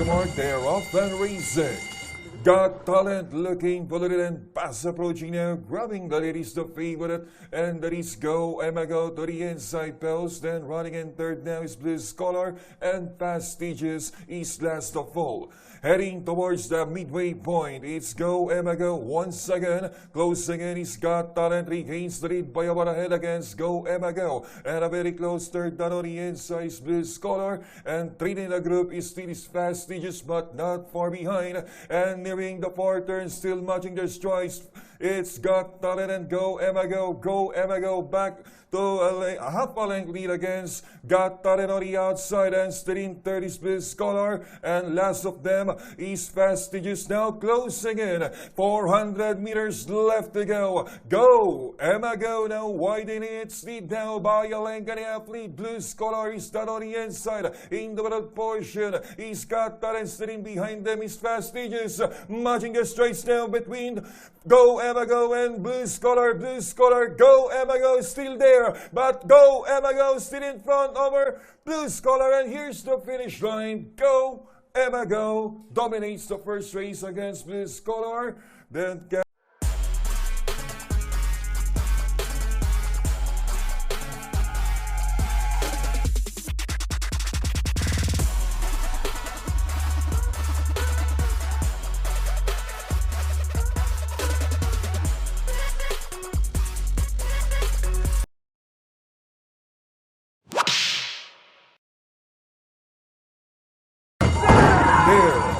their mark, they're off and racing. Got talent looking for it and pass approaching now, grabbing the lead is the favorite, and that is Go Emago to the inside post, then running in third now is Blue Scholar, and Fastigious is last of all. Heading towards the midway point, it's Go Emago once again. Closing in is Got Talent, regains the lead by about a head against Go Emago. And a very close third down on the inside is Blue Scholar. And leading the group is still Fastigious, but not far behind. And nearing the far turn, still matching their strides. It's Got Talent and Go Emago. Go Emago back to a half a length lead against Got Talent on the outside, and still in third is Blue Scholar, and last of them is Fastigious now closing in. 400 meters left to go. Go Emago now widening its lead now by a length and a half lead. Blue Scholar is down on the inside. In the middle portion is Got Talent, still in behind them is Fastigious, matching the straights now between Go Emago and Blue Scholar. Blue Scholar, Go Emago still there, but Go Emago still in front over Blue Scholar, and here's the finish line. Go Emago dominates the first race against Blue Scholar. Then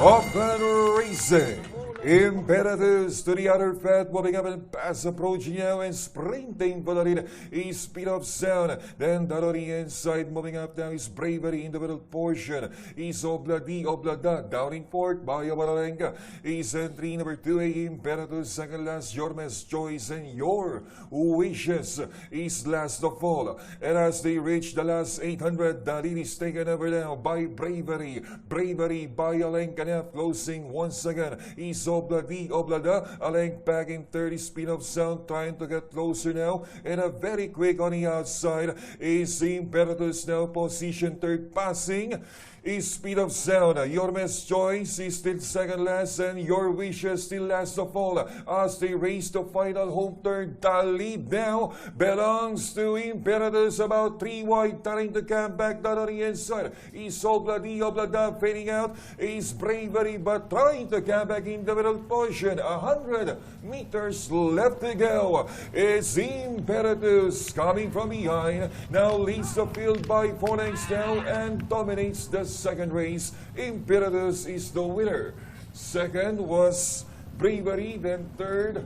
off and racing. Imperatives to the other fat, moving up and pass approaching now and sprinting for the lead is Speed of Sound. Then down on the inside, moving up now is Bravery in the middle portion. Is Oblada down in fourth by Obalenga. Is entry number 2, Imperatus, second last, Yormes Choice, and Your Wishes is last of all. And as they reach the last 800, the lead is taken over now by Bravery. Bravery by Olenka now closing once again. Is Oblada, a length back in 30, Speed of Sound trying to get closer now, and a very quick on the outside is Imperatus now position third, passing is Speed of Sound. Yormes Choice is still second last, and Your Wishes still last of all. As they race the final home turn, the lead now belongs to Imperatus, about 3 wide, trying to come back down on the inside. Is Oblada fading out, is Bravery, but trying to come back in the middle portion. 100 meters left to go. It's Imperatus coming from behind, now leads the field by 4 lengths now and dominates the second race. Imperatus is the winner. Second was Bravery, then third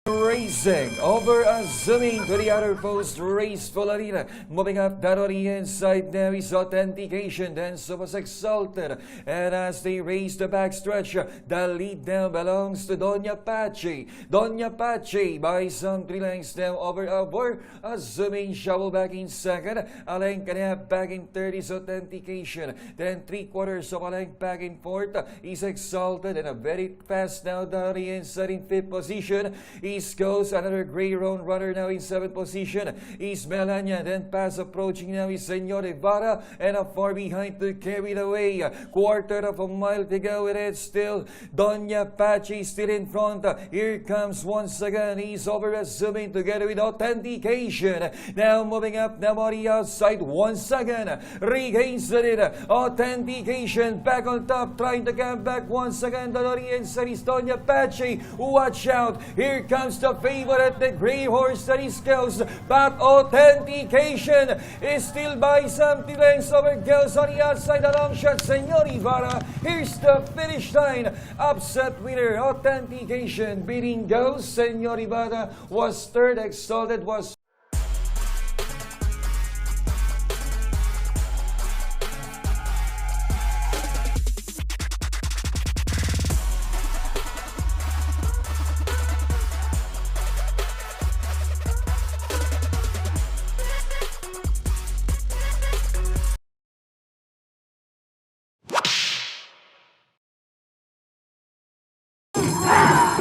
racing over a zooming to the other post, Raceful Arena. Moving up down on the inside now is Authentication, then so was Exalted. And as they race the backstretch, the lead now belongs to Doña Pache. Doña Pache by some 3 lengths now over a zooming shovel back in second. A length and a half back in third is Authentication. Then 3/4 of a length back in fourth is Exalted. And a very fast now down on the inside in fifth position is Goes another gray roan runner now in 7th position is Melania. Then pass approaching now is Senor Ibarra, and a far behind to carry it away. 1/4 of a mile to go, and it's still Doña Pache still in front. Here comes once again, he's over assuming together with Authentication. Now moving up now on the outside once again, regains the lead. Authentication back on top, trying to come back once again. The inside is Doña Pache. Watch out, here comes the favorite, the gray horse that is Girls, but Authentication is still by some lengths over Girls on the outside. A long shot, Senor Ibarra. Here's the finish line. Upset winner, Authentication beating Girls. Senor Ibarra was third. Exalted was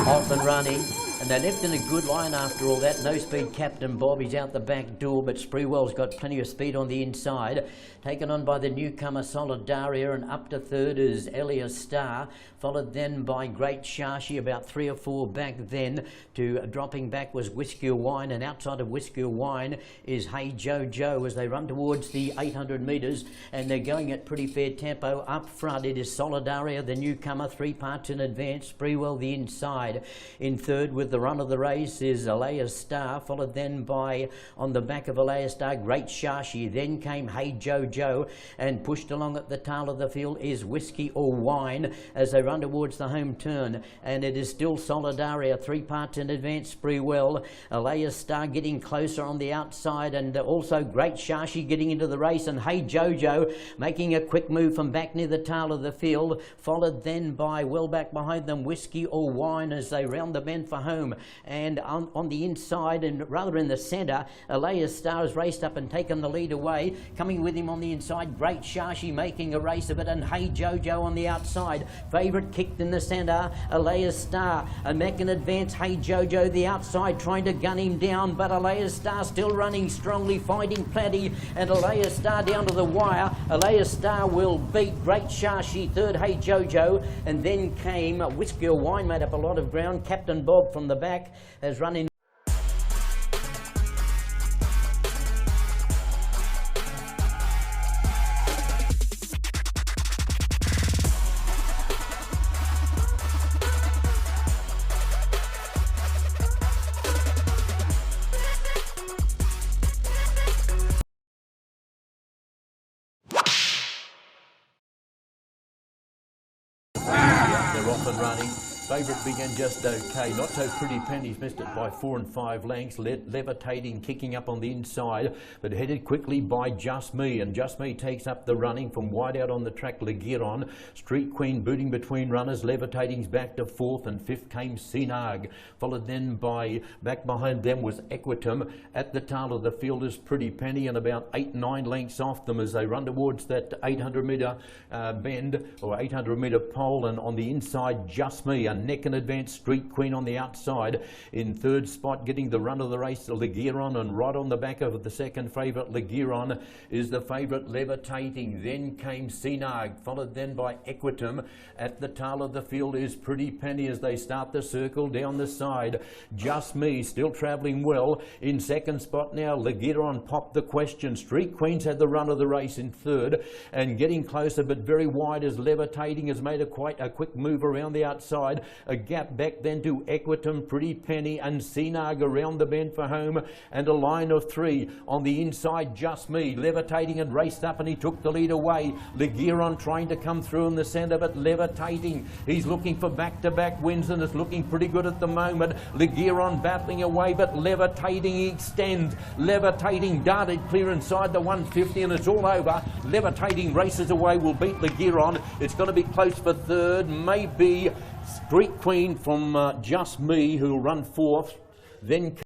off and running, and they left in a good line after all that. No speed Captain Bob, he's out the back door, but Spreewell's got plenty of speed on the inside, taken on by the newcomer Solidaria, and up to third is Elias Star, followed then by Great Shashi, about 3 or 4 back then. To dropping back was Whiskey or Wine, and outside of Whiskey or Wine is Hey Jojo as they run towards the 800 metres, and they're going at pretty fair tempo. Up front it is Solidaria, the newcomer, 3 parts in advance, Spreewell the inside. In third with the run of the race is Elias Star, followed then by, on the back of Elias Star, Great Shashi. Then came Hey Jojo, and pushed along at the tail of the field is Whiskey or Wine as they run towards the home turn, and it is still Solidaria, 3 parts in advance, Spreewell. Elias Star getting closer on the outside, and also Great Shashi getting into the race, and Hey Jojo making a quick move from back near the tail of the field, followed then by, well back behind them, Whiskey or Wine as they round the bend for home. And on the inside, and rather in the centre, Elias Star has raced up and taken the lead away. Coming with him on the inside, Great Shashi making a race of it, and Hey Jojo on the outside. Favourite kicked in the centre, Elias Star, and back in advance, Hey Jojo the outside trying to gun him down, but Elias Star still running strongly, fighting plenty, and Elias Star down to the wire. Elias Star will beat Great Shashi, third Hey Jojo, and then came Whiskey or Wine, made up a lot of ground. Captain Bob from the back has run in. They're off and running. Favourite began just okay. Not So Pretty Penny's missed it by 4 and 5 lengths. Levitating, kicking up on the inside, but headed quickly by Just Me. And Just Me takes up the running from wide out on the track. Legiron, Street Queen booting between runners. Levitating's back to 4th, and 5th came Sinag. Followed then by, back behind them was Equitum. At the tail of the field is Pretty Penny, and about 8-9 lengths off them as they run towards that 800 metre bend, or 800 metre pole. And on the inside, Just Me, a neck and advance, Street Queen on the outside. In third spot, getting the run of the race, Legiron, and right on the back of the second favourite, Legiron, is the favourite Levitating. Then came Sinag, followed then by Equitum. At the tail of the field is Pretty Penny as they start the circle down the side. Just Me still travelling well. In second spot now, Legiron popped the question. Street Queen's had the run of the race in third, and getting closer but very wide as Levitating has made quite a quick move around the outside. A gap back then to Equitum, Pretty Penny, and Sinag around the bend for home, and a line of 3 on the inside. Just Me Levitating and raced up, and he took the lead away. Legiron trying to come through in the centre, but Levitating, he's looking for back-to-back wins, and it's looking pretty good at the moment. Legiron battling away, but Levitating extends. Levitating darted clear inside the 150, and it's all over. Levitating races away, will beat Legiron. It's going to be close for third, maybe Street Queen from Just Me, who'll run 4th. Then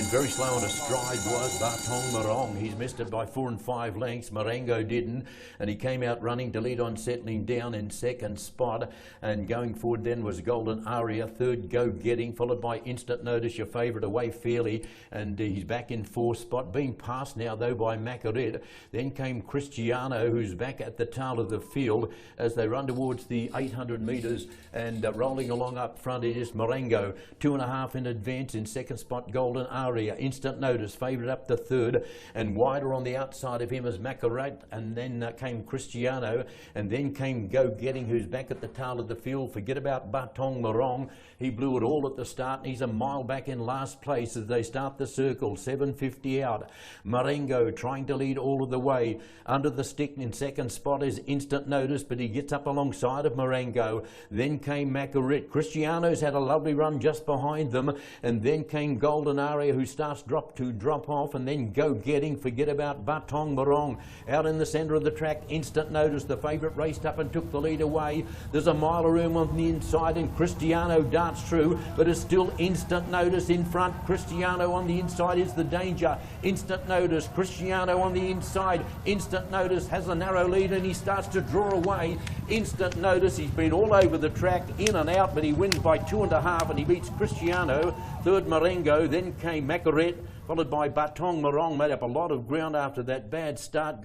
and very slow on a stride was Batong Morong. He's missed it by 4 and 5 lengths. Marengo didn't, and he came out running to lead on, settling down in second spot. And going forward then was Golden Aria, third Go Getting, followed by Instant Notice, your favourite, Away Fairly, and he's back in 4th spot, being passed now though by Macaret. Then came Cristiano, who's back at the tail of the field as they run towards the 800 metres, and rolling along up front it is Marengo, 2.5 in advance. In second spot, Golden Aria. Instant Notice favourite up to third, and wider on the outside of him is Macaret, and then came Cristiano, and then came Go Getting, who's back at the tail of the field. Forget about Batong Morong. He blew it all at the start, and he's a mile back in last place as they start the circle, 7:50 out. Marengo trying to lead all of the way. Under the stick in second spot is Instant Notice, but he gets up alongside of Marengo. Then came Macaret. Cristiano's had a lovely run just behind them, and then came Golden Aria, who's starts to drop off, and then Go Getting, forget about Batong Morong. Out in the centre of the track, Instant Notice, the favourite, raced up and took the lead away. There's a mile of room on the inside, and Cristiano darts through, but it's still Instant Notice in front. Cristiano on the inside is the danger. Instant Notice, Cristiano on the inside. Instant Notice has a narrow lead, and he starts to draw away. Instant Notice, he's been all over the track, in and out, but he wins by 2.5, and he beats Cristiano. Third Marengo, then came Macaret, followed by Batong Morong, made up a lot of ground after that bad start.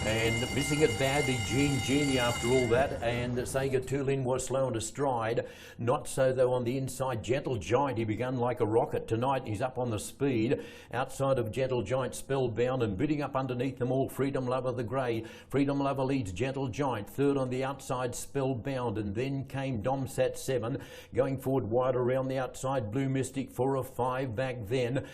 And missing it badly, Genie after all that, and Sega Tulin was slow into stride. Not so though on the inside, Gentle Giant, he began like a rocket. Tonight he's up on the speed. Outside of Gentle Giant, Spellbound, and bidding up underneath them all, Freedom Lover the grey. Freedom Lover leads Gentle Giant. Third on the outside, Spellbound, and then came Domsat 7. Going forward wide around the outside, Blue Mystic 4 of 5 back then.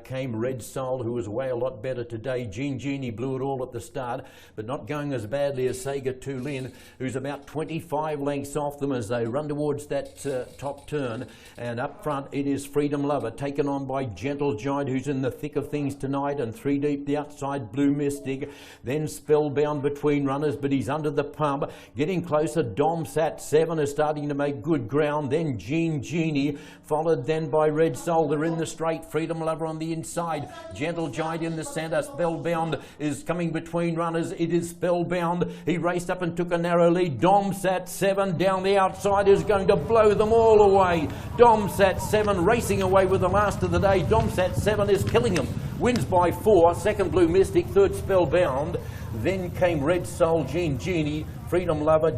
Came Red Soul, who was away a lot better today. Genie blew it all at the start, but not going as badly as Sega Tulin, who's about 25 lengths off them as they run towards that top turn. And up front it is Freedom Lover, taken on by Gentle Giant, who's in the thick of things tonight, and 3 deep the outside, Blue Mystic. Then Spellbound between runners, but he's under the pump. Getting closer, Domsat 7 is starting to make good ground. Then Genie, followed then by Red Soul. They're in the straight, Freedom Lover on the inside, Gentle Giant in the centre. Spellbound is coming between runners. It is Spellbound. He raced up and took a narrow lead. Domsat 7 down the outside is going to blow them all away. Domsat 7 racing away with the last of the day. Domsat 7 is killing him. Wins by 4. Second Blue Mystic. Third Spellbound. Then came Red Soul, Genie, Freedom Lover.